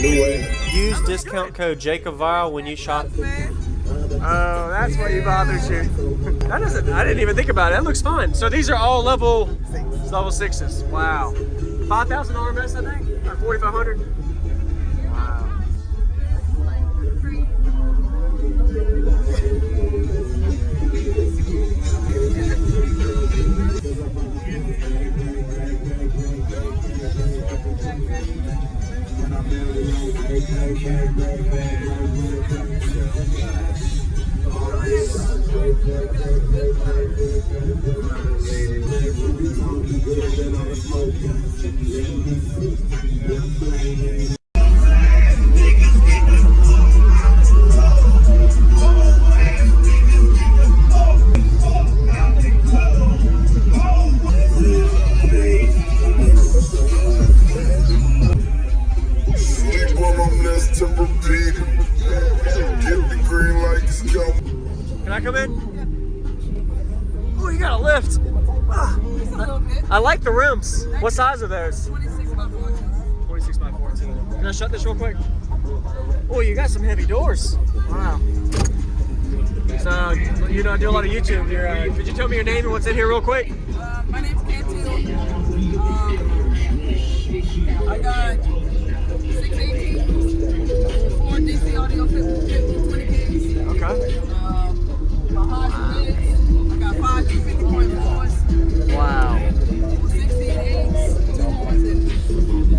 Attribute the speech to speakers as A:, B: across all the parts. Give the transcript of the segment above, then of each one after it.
A: Use discount code JacobVile when you shop.
B: Oh, that's what you bothers you. That doesn't. I didn't even think about it. That looks fun. So these are all level 6s. Wow. $5,000 RMS, I think, or 4,500. Wow. Can I come in? Oh, you got a lift. I like the rims. What size are those?
C: 26 by 14.
B: 26 by 14. Can I shut this real quick? Oh, you got some heavy doors. Wow. So, you know, I do a lot of YouTube here. Could you tell me your name and what's in here real quick?
C: My name's Cantil. I got 618, 4 DC audio 20 keys.
B: Okay.
C: My high mids, I got 5 250.4s.
B: Wow.
C: 68s, 2 horns, and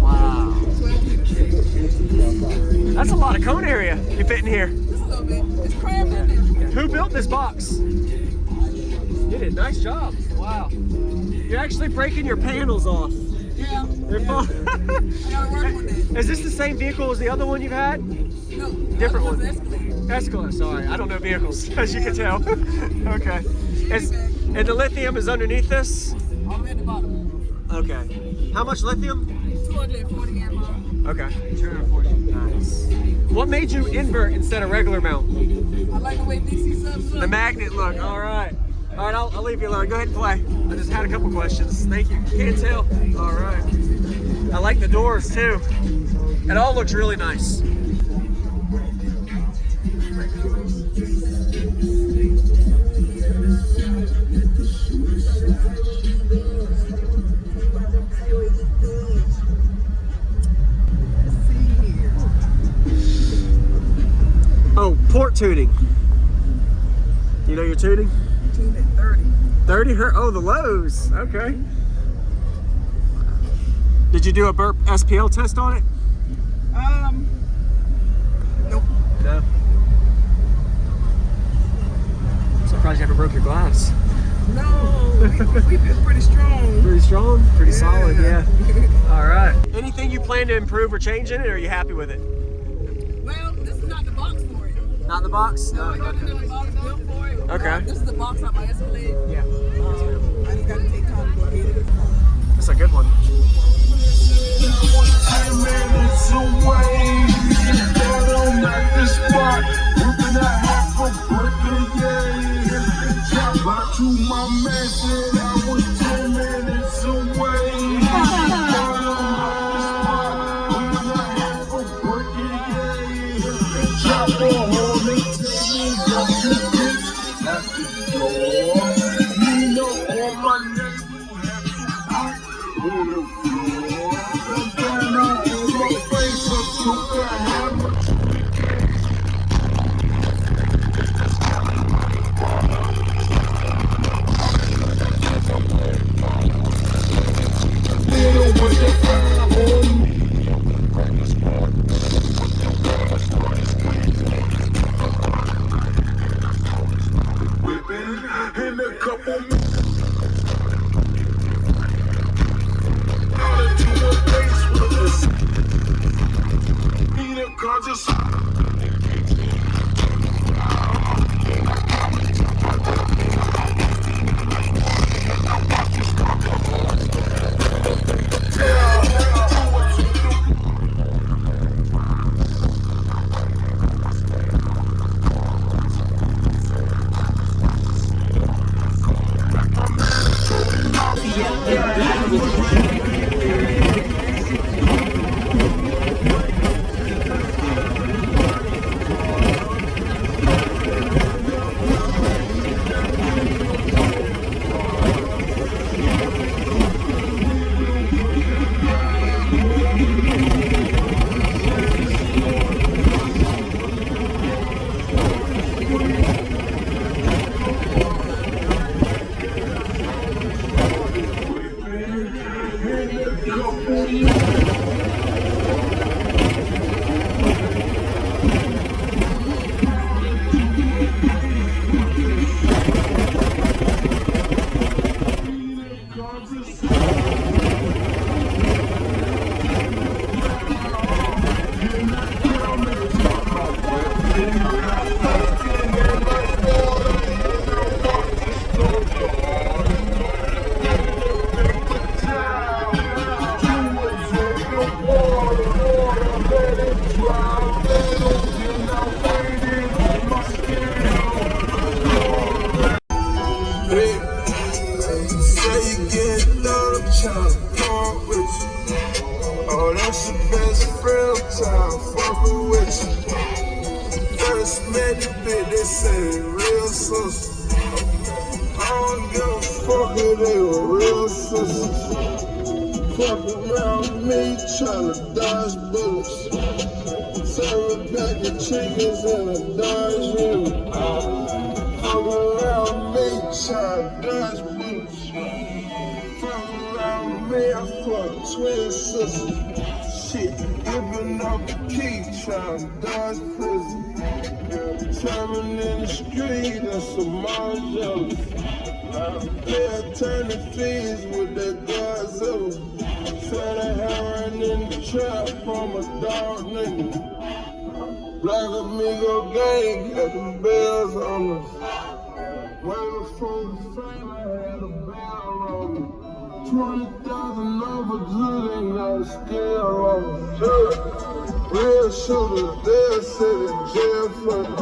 B: Wow.
C: 12
B: That's a lot of cone area you fit in here.
C: Just a little bit. It's crammed in there.
B: Who built this box? You did. Nice job. Wow. You're actually breaking your panels off.
C: Yeah.
B: They're fun.
C: I gotta work on that.
B: Is this the same vehicle as the other one you've had?
C: No.
B: Different one.
C: Escalade.
B: Escalade. Sorry, I don't know vehicles, as you can tell. Okay. And the lithium is underneath this?
C: I'm at the bottom.
B: Okay. How much lithium?
C: 240 amp hour.
B: Okay. 240. Nice. What made you invert instead of regular mount?
C: I like the way DC subs look.
B: The magnet look. All right. All right, I'll leave you alone. Go ahead and play. I just had a couple questions. Thank you. Can't tell. All right. I like the doors too. It all looks really nice. Oh, port tuning. You know your tuning?
C: Tune at 30.
B: 30 hertz. Oh, the lows. Okay. Did you do a burp SPL test on it?
C: Nope.
B: No. I'm surprised you haven't broke your glass.
C: No, we've been pretty strong.
B: Pretty strong? Pretty
C: Yeah.
B: solid, yeah. All right. Anything you plan to improve or change in it, or are you happy with it?
C: Well, this is not the box for it.
B: Not the box?
C: No, I got another box built for it.
B: Okay.
C: This is the box on my Escalade.
B: Yeah.
C: I just gotta take time to go get it.
B: That's a good one.
D: 10 minutes away, down at the spot, whipping a half a brick, yeah. Drop out to my man, said I was 10 minutes away. Down at the spot, whipping a half a brick, yeah. Drop on the table, got the dick at the door. You know all my neighbors have hot. That's your best friend time, fucking with you. First met the bitch, they say real sister. I don't give a fuck if they were real sisters. Fuck around me, tryna dodge bullets. Serve a pack of chickens in a Dodge Rim. Fuck around me, tryna dodge bullets. Fuck around me, I fuck twin sisters. Shit, giving up the key, tryna dodge prison. Traveling in the street, that's some more jealous. Pay attorney fees with that Godzilla. Try to heroin in the trap, I'm a dog nigga. Black Amigo gang, got the bells on us. Waiting for the fame, I had a bell on me. 20,000 over drilling, got a scale on me. Real shooters, they'll sit in jail for me.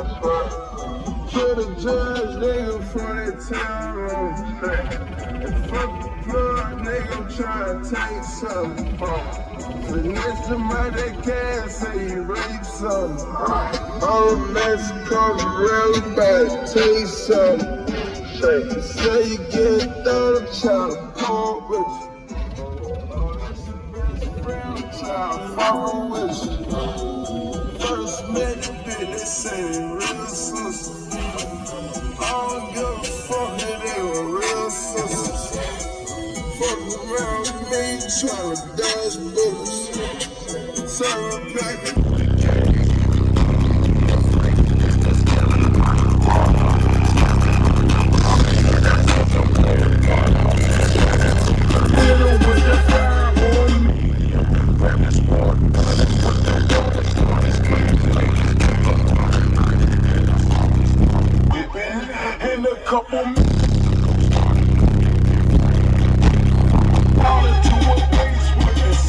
D: To the judge, nigga, for that town on me. Fuck the plug, nigga, I'm tryna take something. The next to my they can't say you rape something. All of Mexico, real bad, taste something. Say you get done, I'm tryna pull with you. That's your best friend, I'm tryna fuck with you. First met the bitch, they say real sister. I don't give a fuck if they were real sisters. Fuck around me, tryna dodge bullets. Serve a pack of in a couple all into a base witness.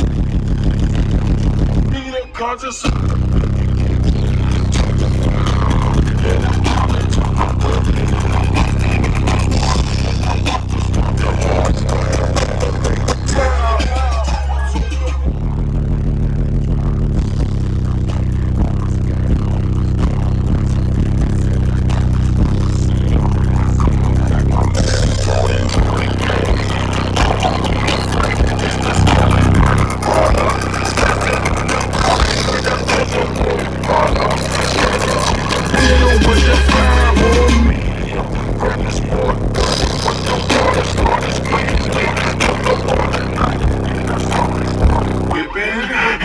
D: Need a conscious.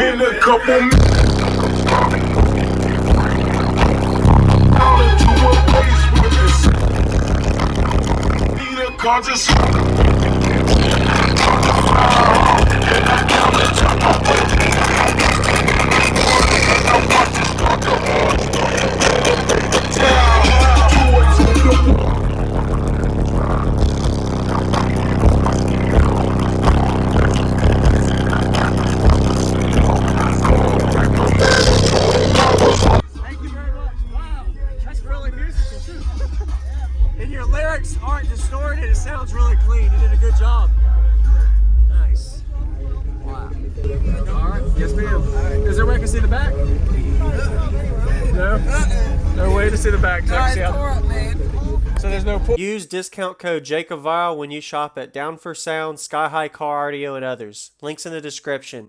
D: In a couple all into a base witness. Need a conscious.
B: And your lyrics aren't distorted, it sounds really clean. You did a good job. Nice. Wow. Alright, yes ma'am. Is there a way I can see the back? No? No way to see the back. So there's no pull.
A: Use discount code JACOBVILE when you shop at Down for Sound, Sky High Car Audio, and others. Links in the description.